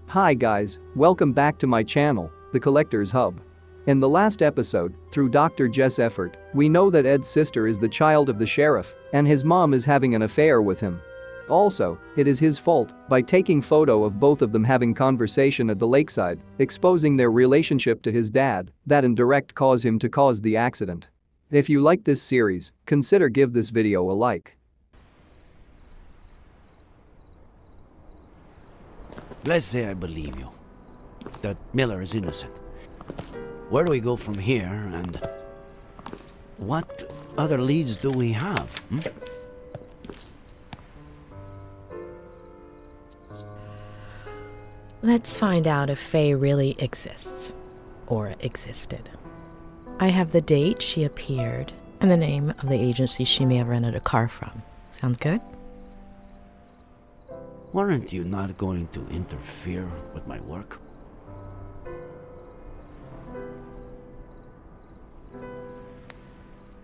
Hi guys, welcome back to my channel, The Collector's Hub. In the last episode, through Dr. Jess' effort, we know that Ed's sister is the child of the sheriff, and his mom is having an affair with him. Also, it is his fault by taking photo of both of them having conversation at the lakeside, exposing their relationship to his dad, that in direct cause him to cause the accident. If you like this series, consider give this video a like. Let's say I believe you, that Miller is innocent. Where do we go from here, and what other leads do we have? Let's find out if Faye really exists, or existed. I have the date she appeared, and the name of the agency she may have rented a car from. Sound good? Weren't you not going to interfere with my work?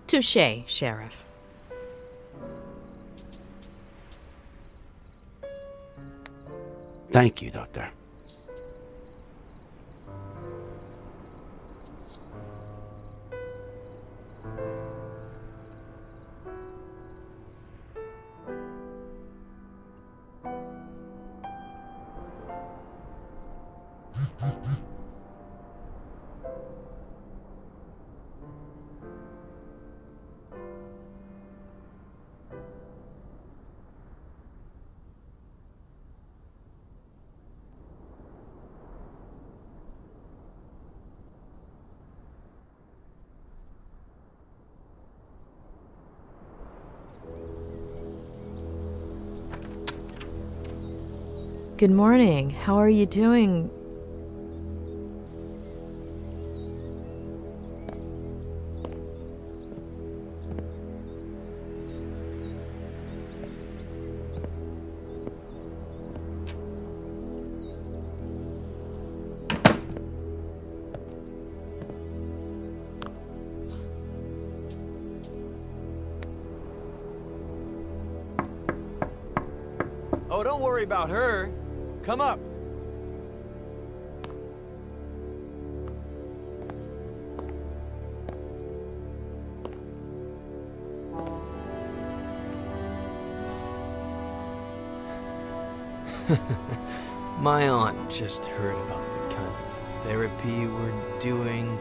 Touché, Sheriff. Thank you, Doctor. Good morning. How are you doing? Oh, don't worry about her. Come up. My aunt just heard about the kind of therapy we're doing,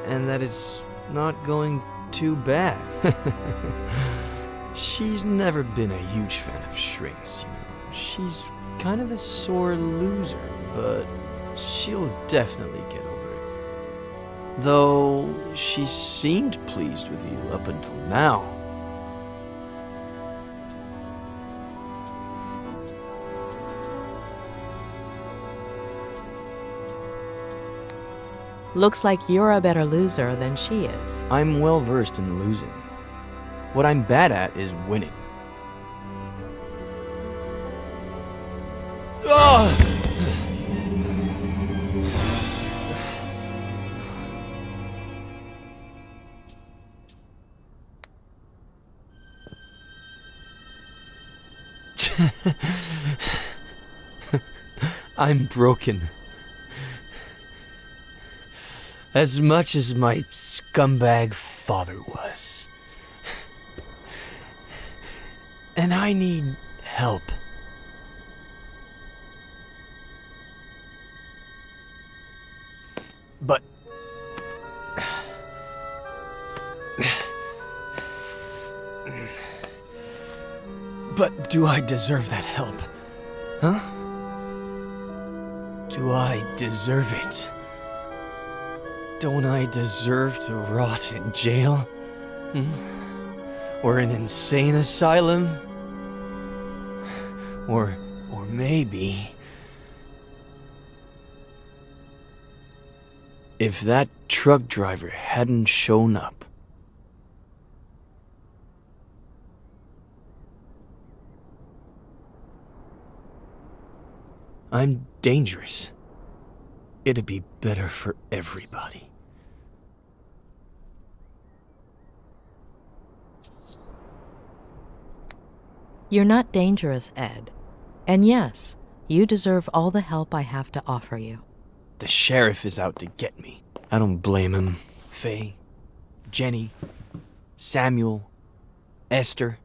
and that it's not going too bad. She's never been a huge fan of shrinks, you know. She's kind of a sore loser, but she'll definitely get over it. Though she seemed pleased with you up until now. Looks like you're a better loser than she is. I'm well versed in losing. What I'm bad at is winning. Ugh! I'm broken. As much as my scumbag father was. And I need help. But... But do I deserve that help? Huh? Do I deserve it? Don't I deserve to rot in jail? Or an insane asylum? Or maybe... if that truck driver hadn't shown up. I'm dangerous. It'd be better for everybody. You're not dangerous, Ed. And yes, You deserve all the help I have to offer you. The sheriff is out to get me. I don't blame him. Faye, Jenny, Samuel, Esther.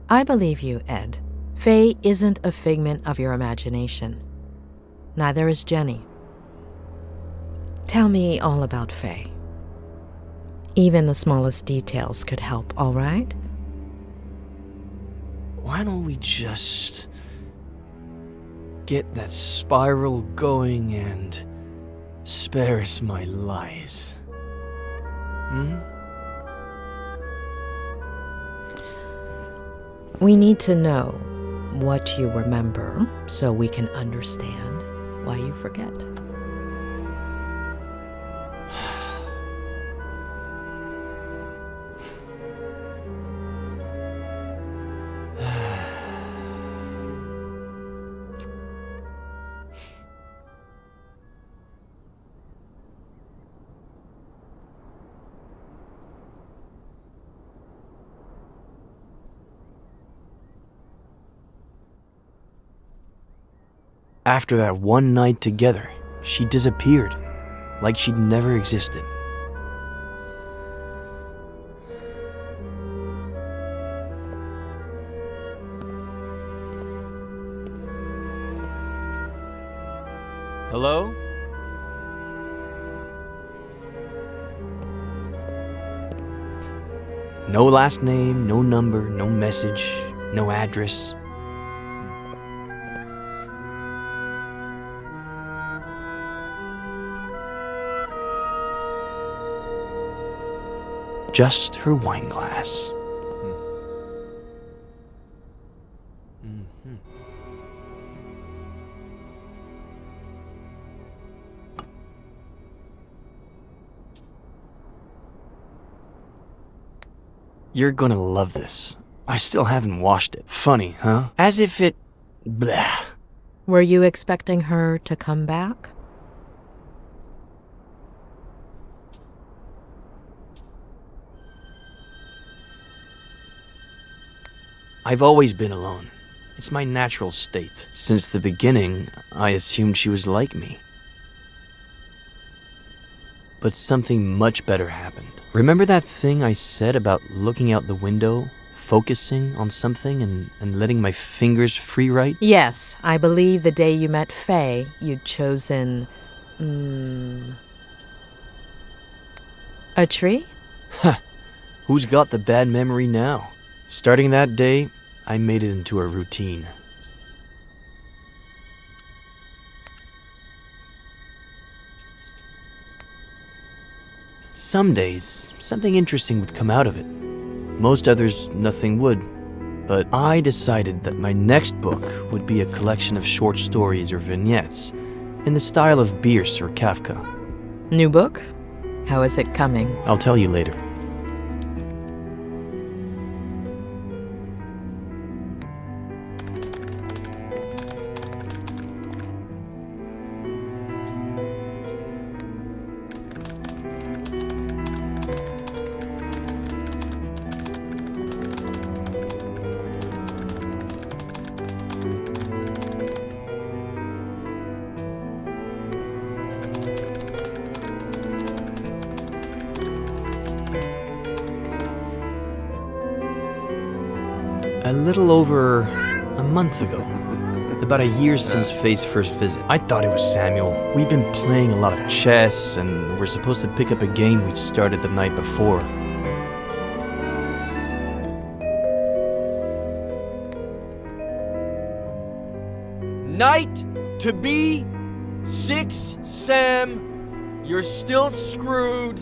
I believe you, Ed. Faye isn't a figment of your imagination. Neither is Jenny. Tell me all about Faye. Even the smallest details could help, all right? Why don't we just get that spiral going and spare us my lies? We need to know what you remember so we can understand why you forget. After that one night together, she disappeared, like she'd never existed. Hello? No last name, no number, no message, no address. Just her wine glass. You're gonna love this. I still haven't washed it. Funny, huh? As if it... Blah. Were you expecting her to come back? I've always been alone. It's my natural state. Since the beginning, I assumed she was like me. But something much better happened. Remember that thing I said about looking out the window, focusing on something, and letting my fingers free write? Yes, I believe the day you met Faye, you'd chosen... a tree? Who's got the bad memory now? Starting that day, I made it into a routine. Some days, something interesting would come out of it. Most others, nothing would. But I decided that my next book would be a collection of short stories or vignettes in the style of Bierce or Kafka. New book? How is it coming? I'll tell you later. A little over a month ago. About a year since Faye's first visit. I thought it was Samuel. We'd been playing a lot of chess, and we're supposed to pick up a game we'd started the night before. Knight to B6, Sam. You're still screwed.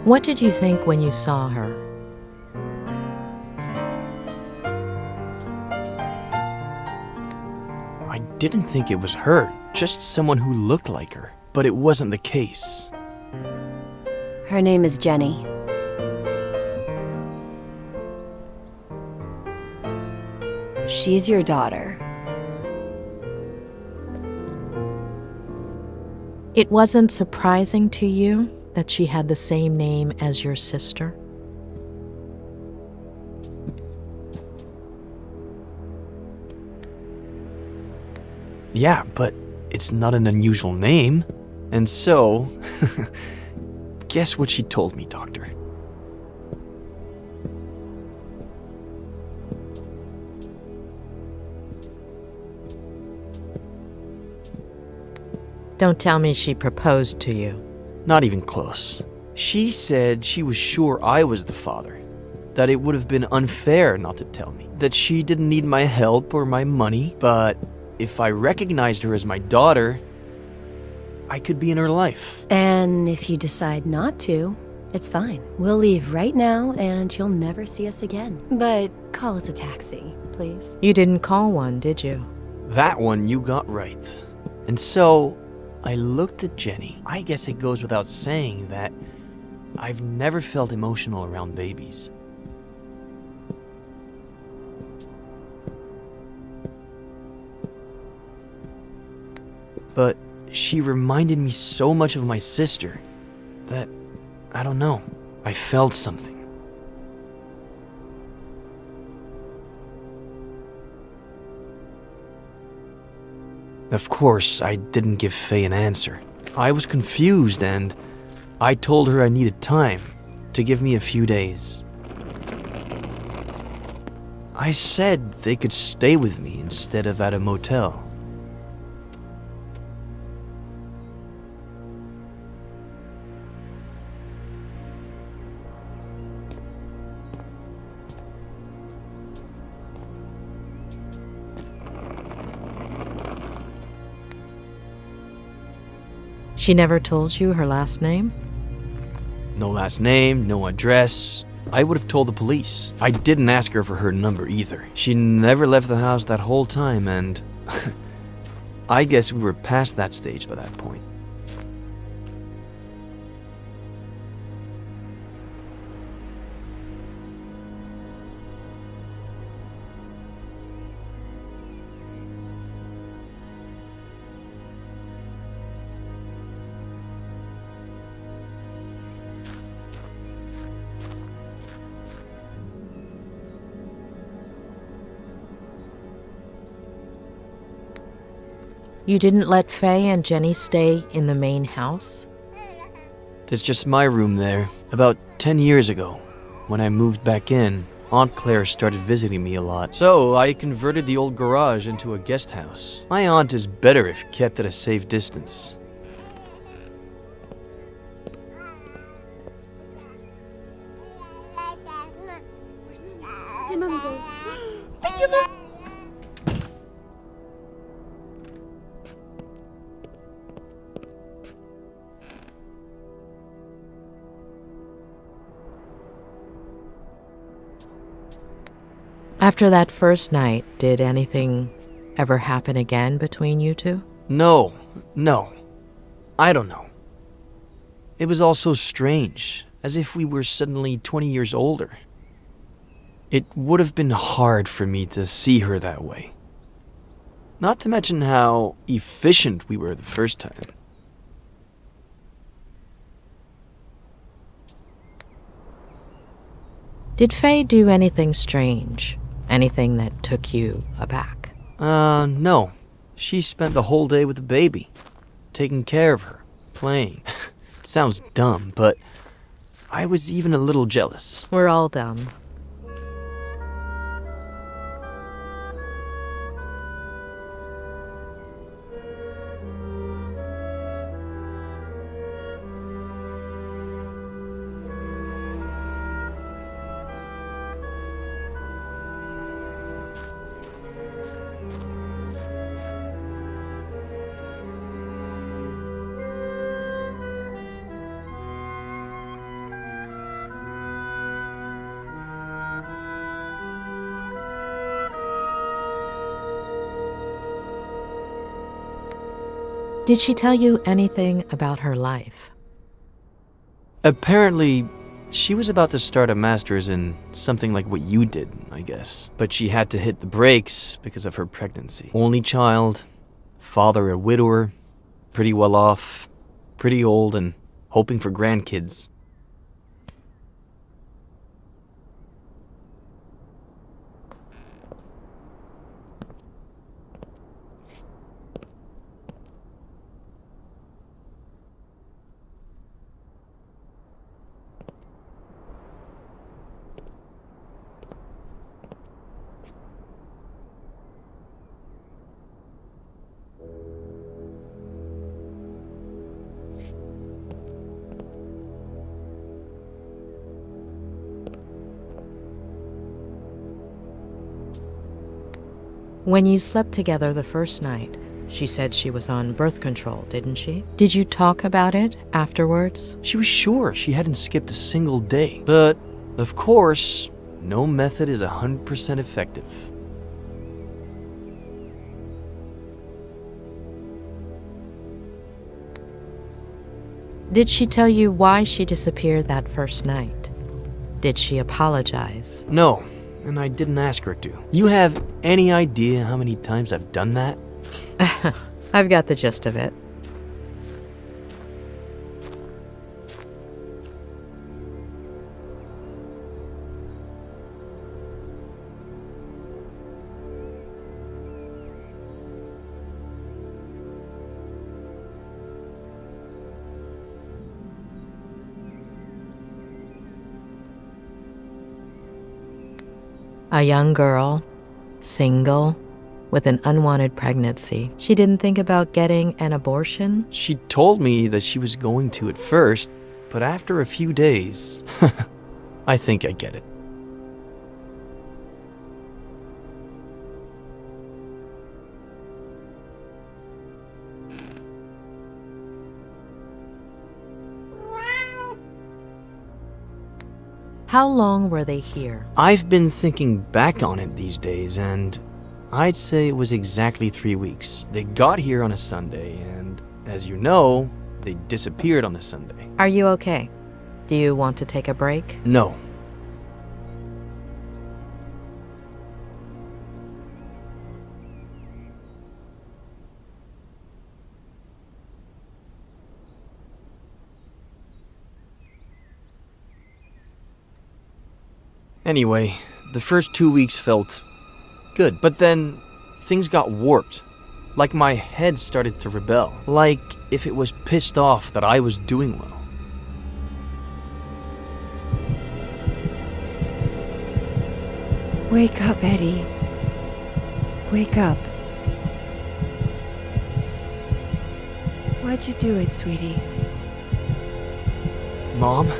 What did you think when you saw her? I didn't think it was her, just someone who looked like her. But it wasn't the case. Her name is Jenny. She's your daughter. It wasn't surprising to you that she had the same name as your sister? Yeah, but it's not an unusual name. And so, guess what she told me, Doctor? Don't tell me she proposed to you. Not even close. She said she was sure I was the father, that it would have been unfair not to tell me, that she didn't need my help or my money, but if I recognized her as my daughter, I could be in her life. And if you decide not to, it's fine. We'll leave right now and you'll never see us again. But call us a taxi, please. You didn't call one, did you? That one you got right. And so, I looked at Jenny. I guess it goes without saying that I've never felt emotional around babies. But she reminded me so much of my sister that, I don't know, I felt something. Of course, I didn't give Faye an answer. I was confused and I told her I needed time, to give me a few days. I said they could stay with me instead of at a motel. She never told you her last name? No last name, no address. I would have told the police. I didn't ask her for her number either. She never left the house that whole time, and I guess we were past that stage by that point. You didn't let Faye and Jenny stay in the main house? There's just my room there. About 10 years ago, when I moved back in, Aunt Claire started visiting me a lot. So I converted the old garage into a guest house. My aunt is better if kept at a safe distance. After that first night, did anything ever happen again between you two? No. I don't know. It was all so strange, as if we were suddenly 20 years older. It would have been hard for me to see her that way. Not to mention how efficient we were the first time. Did Faye do anything strange? Anything that took you aback? No. She spent the whole day with the baby, taking care of her, playing. It sounds dumb, but I was even a little jealous. We're all dumb. Did she tell you anything about her life? Apparently, she was about to start a master's in something like what you did, I guess. But she had to hit the brakes because of her pregnancy. Only child, father a widower, pretty well off, pretty old, and hoping for grandkids. When you slept together the first night, she said she was on birth control, didn't she? Did you talk about it afterwards? She was sure she hadn't skipped a single day. But, of course, no method is 100% effective. Did she tell you why she disappeared that first night? Did she apologize? No, and I didn't ask her to. You have any idea how many times I've done that? I've got the gist of it. A young girl, single, with an unwanted pregnancy. She didn't think about getting an abortion? She told me that she was going to at first, but after a few days, I think I get it. How long were they here? I've been thinking back on it these days, and I'd say it was exactly 3 weeks. They got here on a Sunday, and as you know, they disappeared on a Sunday. Are you okay? Do you want to take a break? No. Anyway, the first 2 weeks felt good, but then things got warped. Like my head started to rebel. Like if it was pissed off that I was doing well. Wake up, Eddie. Wake up. Why'd you do it, sweetie? Mom?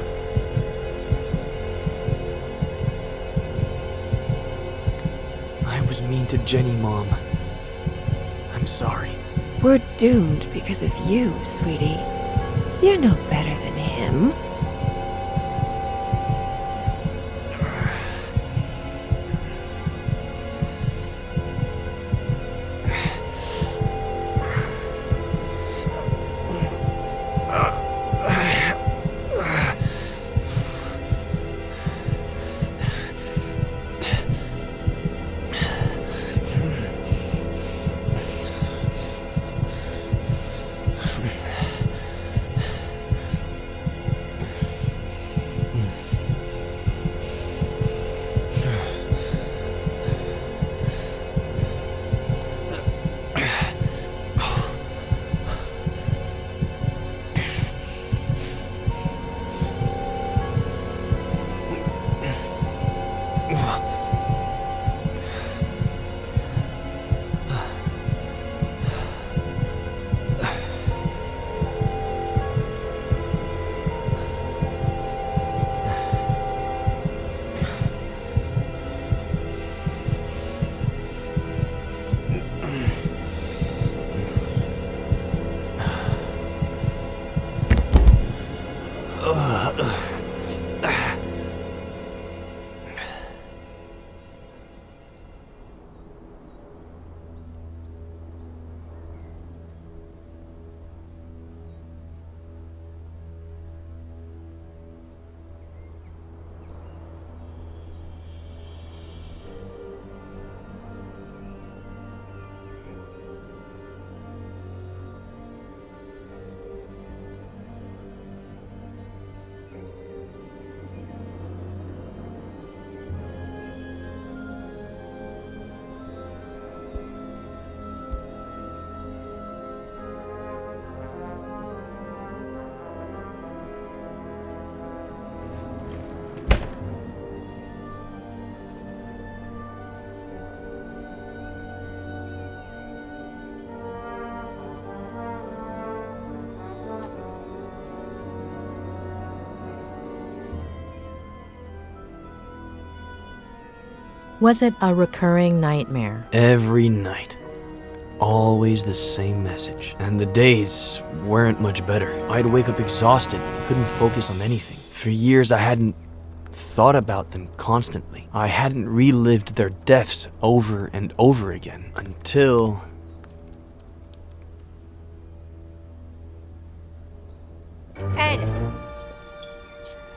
I was mean to Jenny, Mom. I'm sorry. We're doomed because of you, sweetie. You're no better than him. Was it a recurring nightmare? Every night. Always the same message. And the days weren't much better. I'd wake up exhausted, couldn't focus on anything. For years I hadn't thought about them constantly. I hadn't relived their deaths over and over again until... Ed!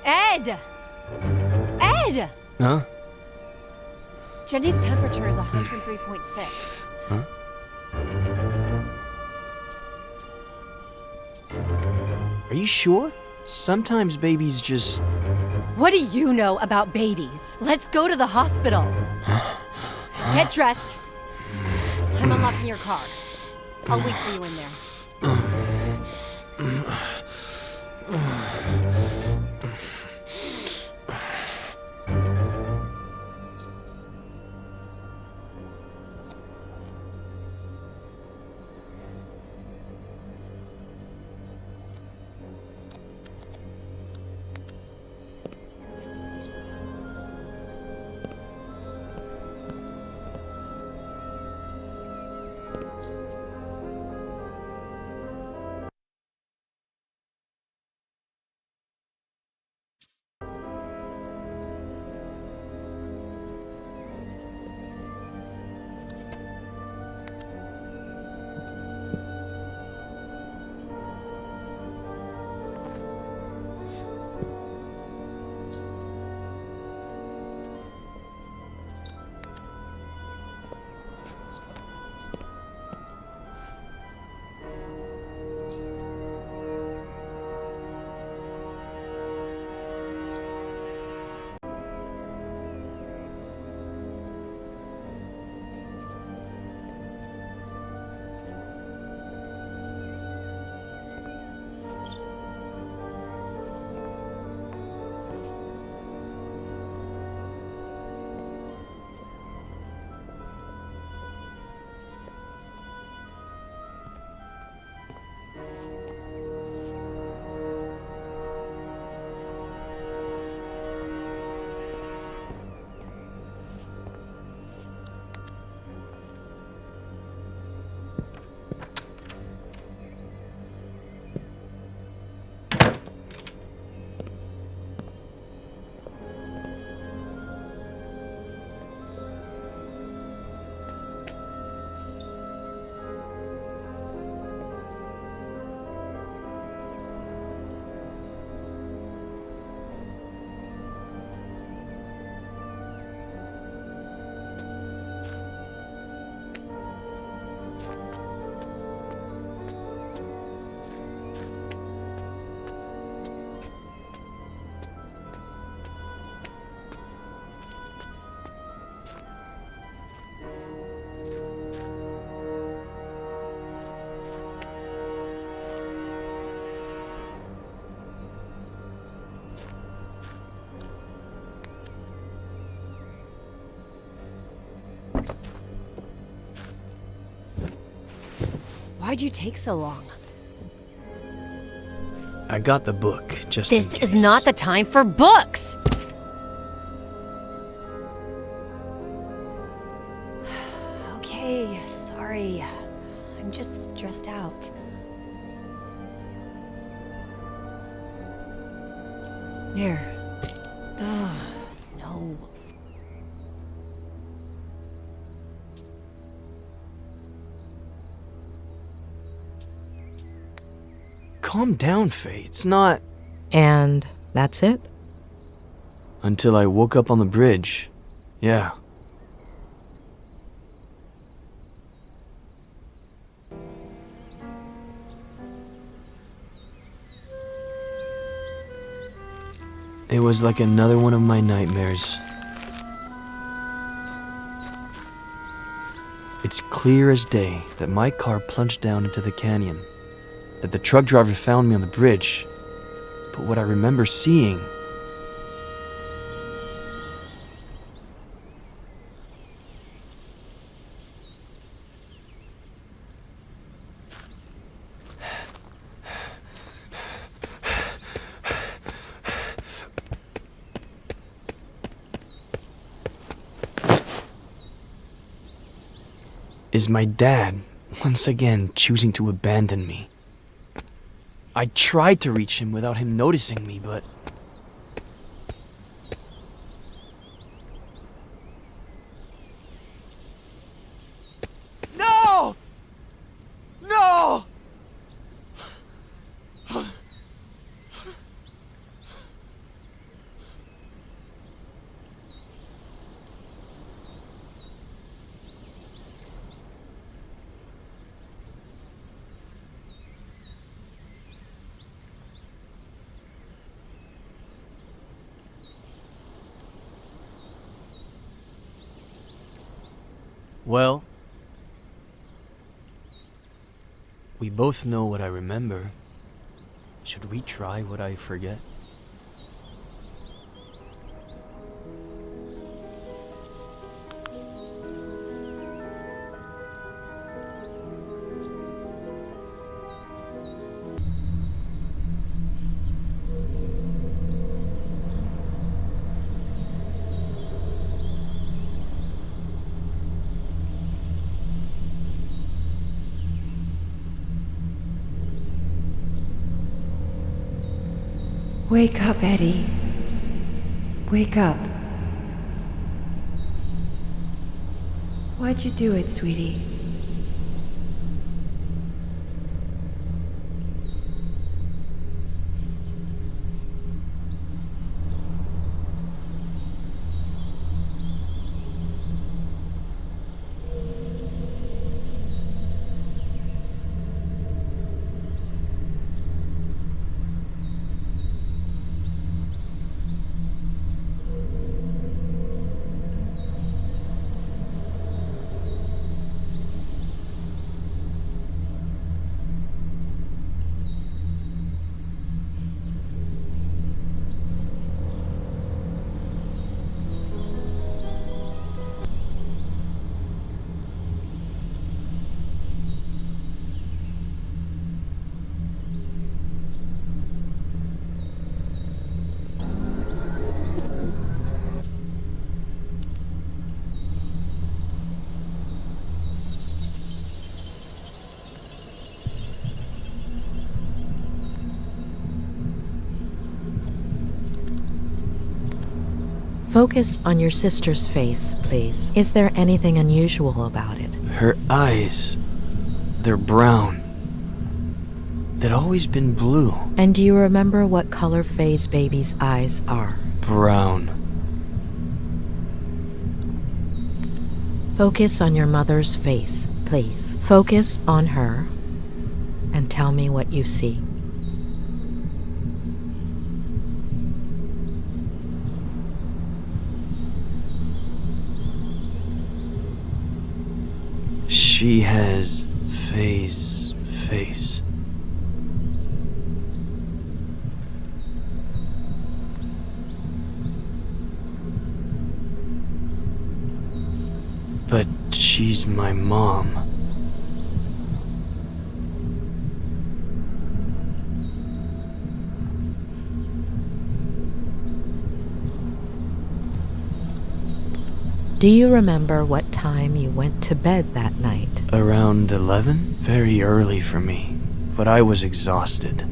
Ed! Ed! Huh? Jenny's temperature is 103.6. Huh? Are you sure? Sometimes babies just... What do you know about babies? Let's go to the hospital. Get dressed. I'm unlocking your car. I'll wait for you in there. Why'd you take so long? I got the book, just in This case. is not the time for books! Okay, sorry. I'm just stressed out. There. Ugh, no. Calm down, Faye. It's not... And that's it? Until I woke up on the bridge. Yeah. It was like another one of my nightmares. It's clear as day that my car plunged down into the canyon, that the truck driver found me on the bridge, but what I remember seeing... Is my dad once again choosing to abandon me? I tried to reach him without him noticing me, but... No! No! Well, we both know what I remember. Should we try what I forget? Wake up, Eddie. Wake up. Why'd you do it, sweetie? Focus on your sister's face, please. Is there anything unusual about it? Her eyes, they're brown. They'd always been blue. And do you remember what color Faye's baby's eyes are? Brown. Focus on your mother's face, please. Focus on her and tell me what you see. She has Faye's face. But she's my mom. Do you remember what time you went to bed that night? Around 11? Very early for me, but I was exhausted.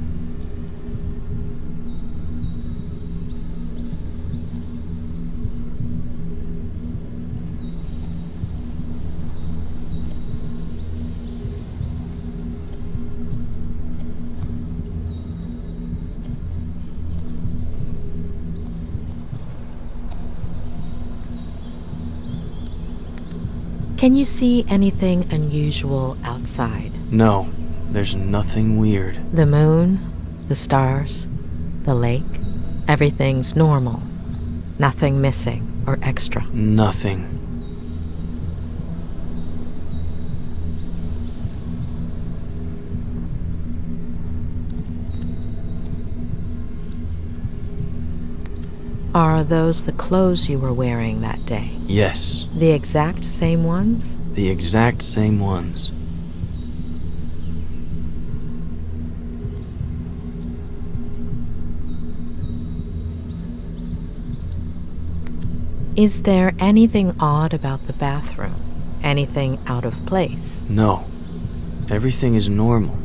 Can you see anything unusual outside? No, there's nothing weird. The moon, the stars, the lake, everything's normal. Nothing missing or extra. Nothing. Are those the clothes you were wearing that day? Yes, The exact same ones? the exact same ones. Is there anything odd about the bathroom? Anything out of place? No. Everything is normal.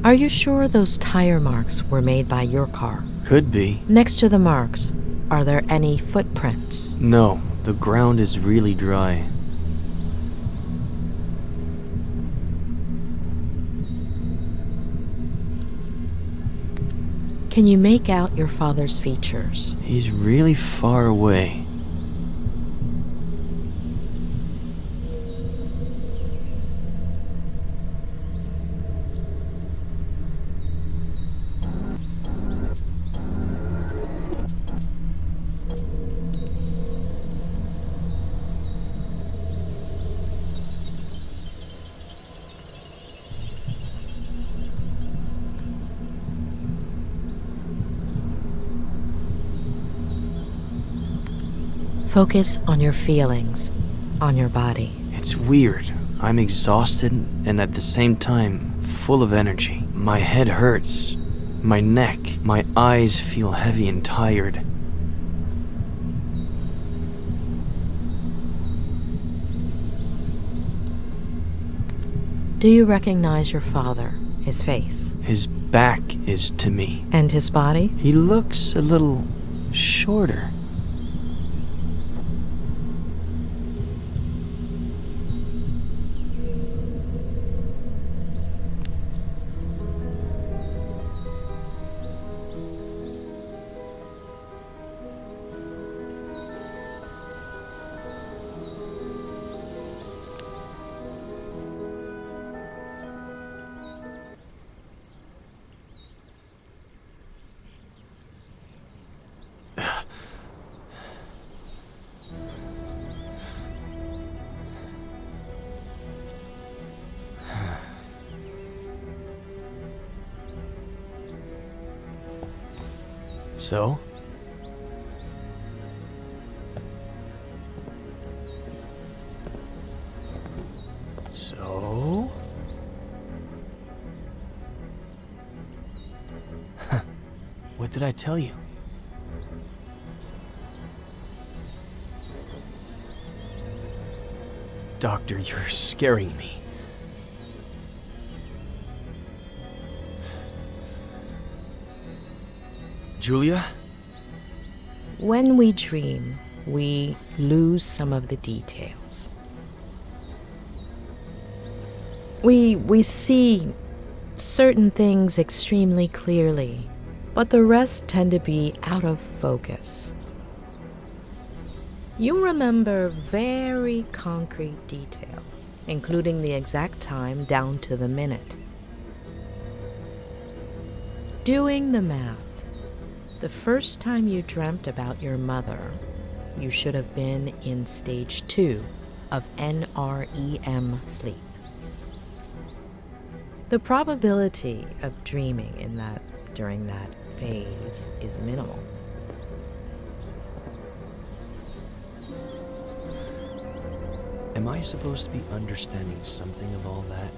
Are you sure those tire marks were made by your car? Could be. Next to the marks, are there any footprints? No, the ground is really dry. Can you make out your father's features? He's really far away. Focus on your feelings, on your body. It's weird. I'm exhausted and at the same time full of energy. My head hurts. My neck, my eyes feel heavy and tired. Do you recognize your father, his face? His back is to me. And his body? He looks a little shorter. So? What did I tell you? Doctor, you're scaring me. Julia? When we dream, we lose some of the details. We see certain things extremely clearly, but the rest tend to be out of focus. You remember very concrete details, including the exact time down to the minute. Doing the math, the first time you dreamt about your mother, you should have been in stage 2 of NREM sleep. The probability of dreaming during that phase is minimal. Am I supposed to be understanding something of all that?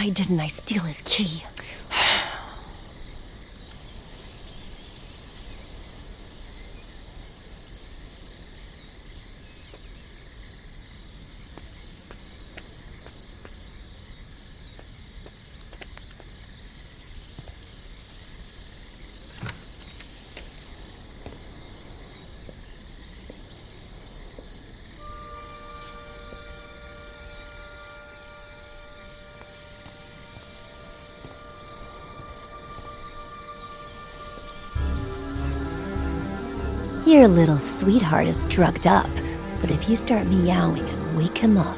Why didn't I steal his key? Your little sweetheart is drugged up, but if you start meowing and wake him up...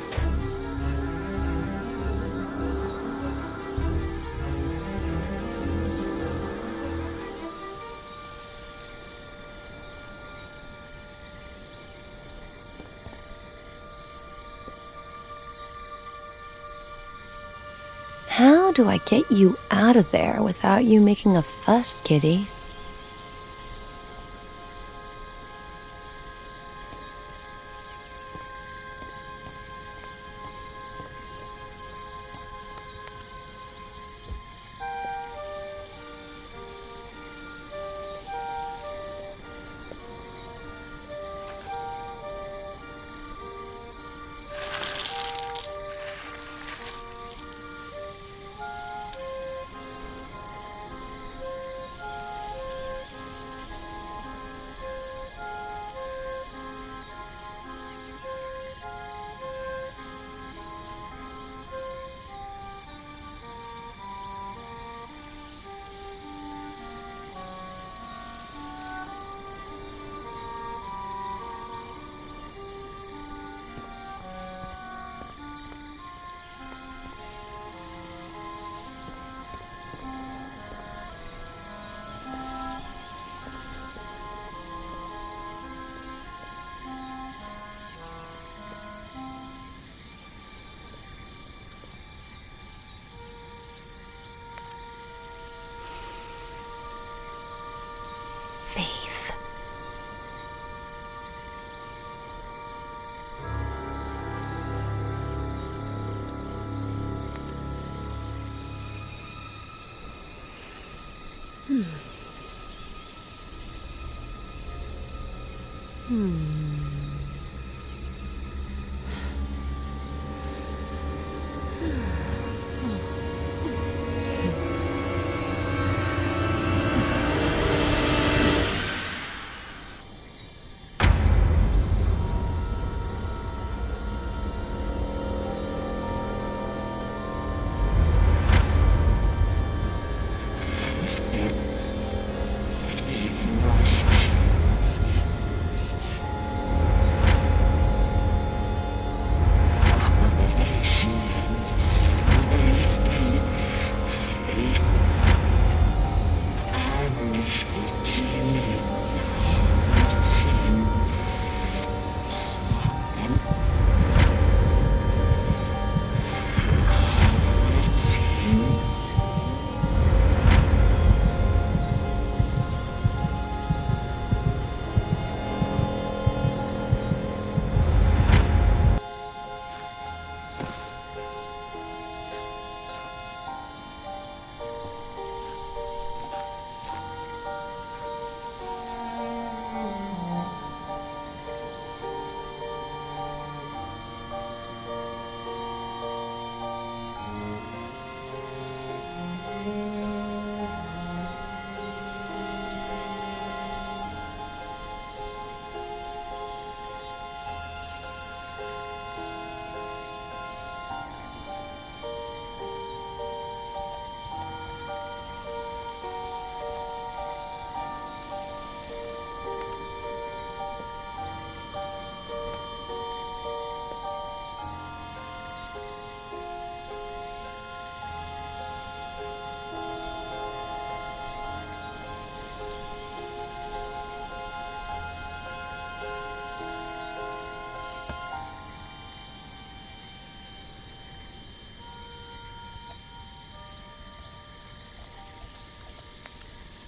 How do I get you out of there without you making a fuss, kitty?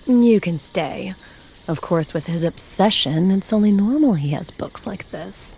You can stay. Of course, with his obsession, it's only normal he has books like this.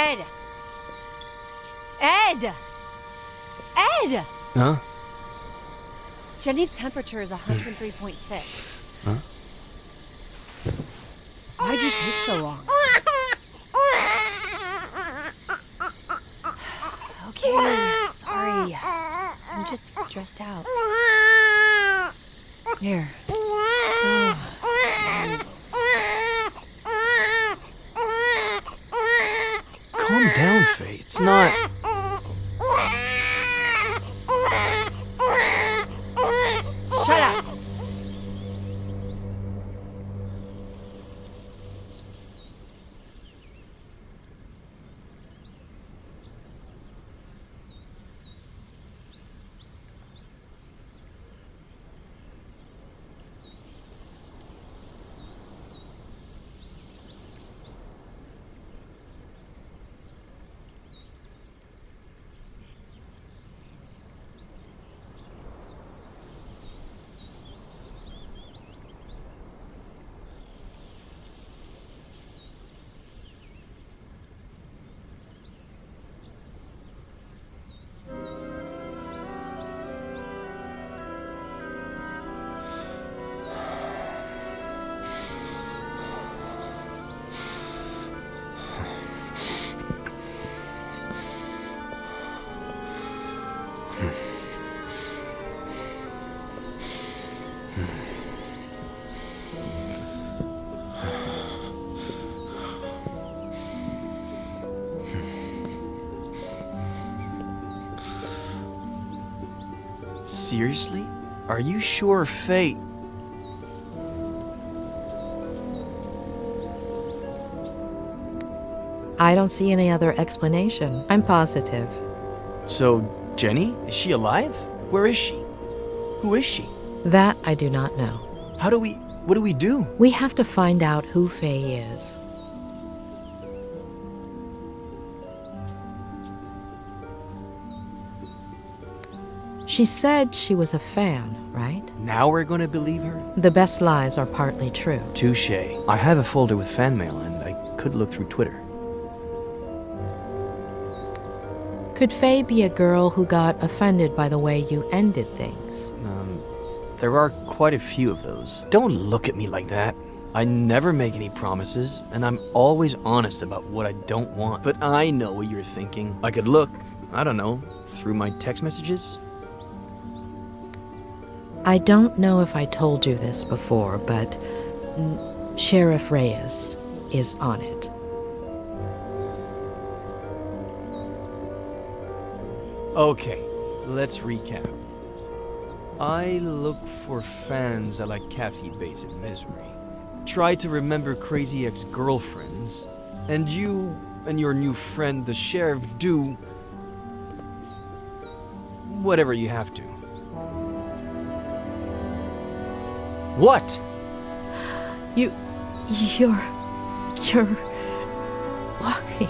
Ed! Ed! Ed! Huh? Jenny's temperature is 103.6. Huh? Why'd you take so long? Okay, sorry. I'm just stressed out. Here. Calm down, Faye. It's not... Shut up! Seriously? Are you sure, Faye? I don't see any other explanation. I'm positive. So, Jenny? Is she alive? Where is she? Who is she? That I do not know. What do we do? We have to find out who Faye is. She said she was a fan, right? Now we're gonna believe her? The best lies are partly true. Touche. I have a folder with fan mail, and I could look through Twitter. Could Faye be a girl who got offended by the way you ended things? There are quite a few of those. Don't look at me like that. I never make any promises, and I'm always honest about what I don't want. But I know what you're thinking. I could look, I don't know, through my text messages? I don't know if I told you this before, but Sheriff Reyes is on it. Okay, let's recap. I look for fans I like Kathy Bates in Misery. Try to remember crazy ex-girlfriends. And you and your new friend, the sheriff, do whatever you have to. What? You're walking.